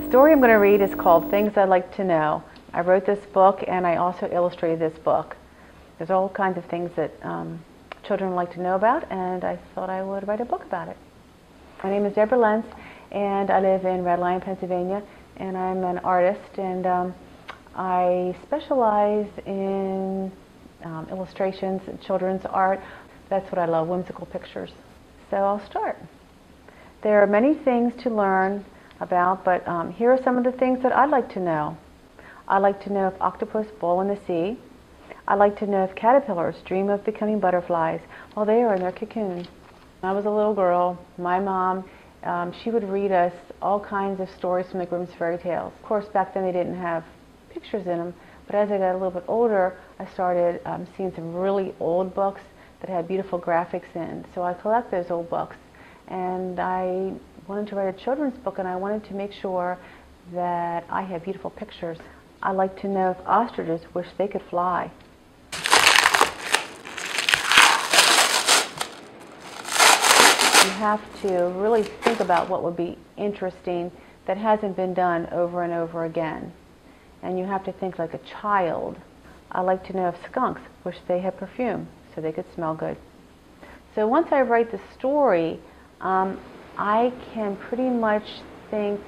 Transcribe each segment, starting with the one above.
story I'm going to read is called Things I'd Like to Know. I wrote this book and I also illustrated this book. There's all kinds of things that children like to know about, and I thought I would write a book about it. My name is Deborah Lentz, and I live in Red Lion, Pennsylvania, and I'm an artist, and I specialize in illustrations, children's art. That's what I love, whimsical pictures. So I'll start. There are many things to learn about, but here are some of the things that I'd like to know. I'd like to know if octopus boil in the sea. I'd like to know if caterpillars dream of becoming butterflies while they are in their cocoon. When I was a little girl, my mom, she would read us all kinds of stories from the Grimm's fairy tales. Of course, back then they didn't have pictures in them, but as I got a little bit older, I started seeing some really old books that had beautiful graphics in. So I collect those old books, and I wanted to write a children's book, and I wanted to make sure that I had beautiful pictures. I'd like to know if ostriches wish they could fly. You have to really think about what would be interesting that hasn't been done over and over again. And you have to think like a child. I'd like to know if skunks wish they had perfume so they could smell good. So once I write the story, I can pretty much think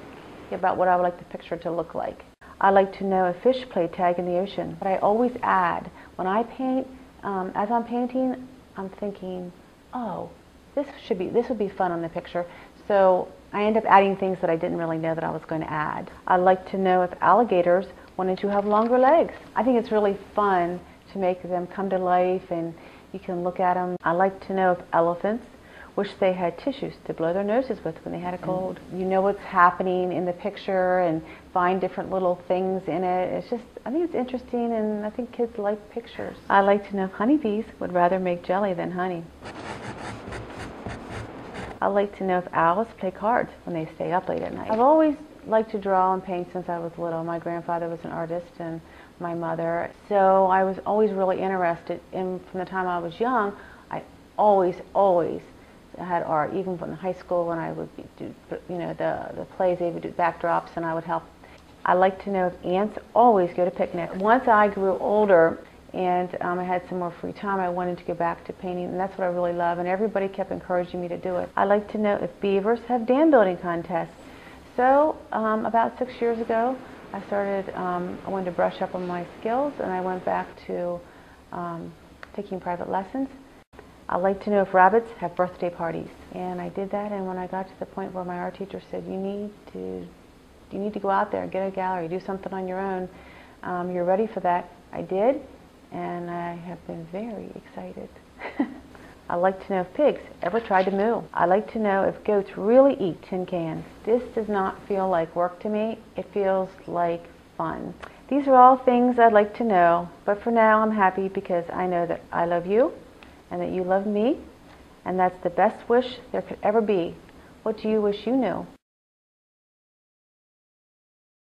about what I would like the picture to look like. I like to know if fish play tag in the ocean. But I always add, when I paint, as I'm painting, I'm thinking, oh, this would be fun on the picture. So I end up adding things that I didn't really know that I was going to add. I'd like to know if alligators wanted to have longer legs. I think it's really fun to make them come to life and you can look at them. I'd like to know if elephants wish they had tissues to blow their noses with when they had a cold. You know what's happening in the picture and find different little things in it. It's just, I think it's interesting, and I think kids like pictures. I'd like to know if honeybees would rather make jelly than honey. I'd like to know if owls play cards when they stay up late at night. I've always liked to draw and paint since I was little. My grandfather was an artist and my mother. So I was always really interested, and from the time I was young, I always had art. Even in high school when I would do, the plays, they would do backdrops and I would help. I'd like to know if ants always go to picnics. Once I grew older and I had some more free time, I wanted to go back to painting, and that's what I really love, and everybody kept encouraging me to do it. I'd like to know if beavers have dam building contests. So about 6 years ago, I started, I wanted to brush up on my skills, and I went back to taking private lessons. I'd like to know if rabbits have birthday parties. And I did that, and when I got to the point where my art teacher said, you need to go out there and get a gallery, do something on your own. You're ready for that. I did, and I have been very excited. I'd like to know if pigs ever tried to moo. I'd like to know if goats really eat tin cans. This does not feel like work to me. It feels like fun. These are all things I'd like to know, but for now I'm happy because I know that I love you and that you love me, and that's the best wish there could ever be. What do you wish you knew?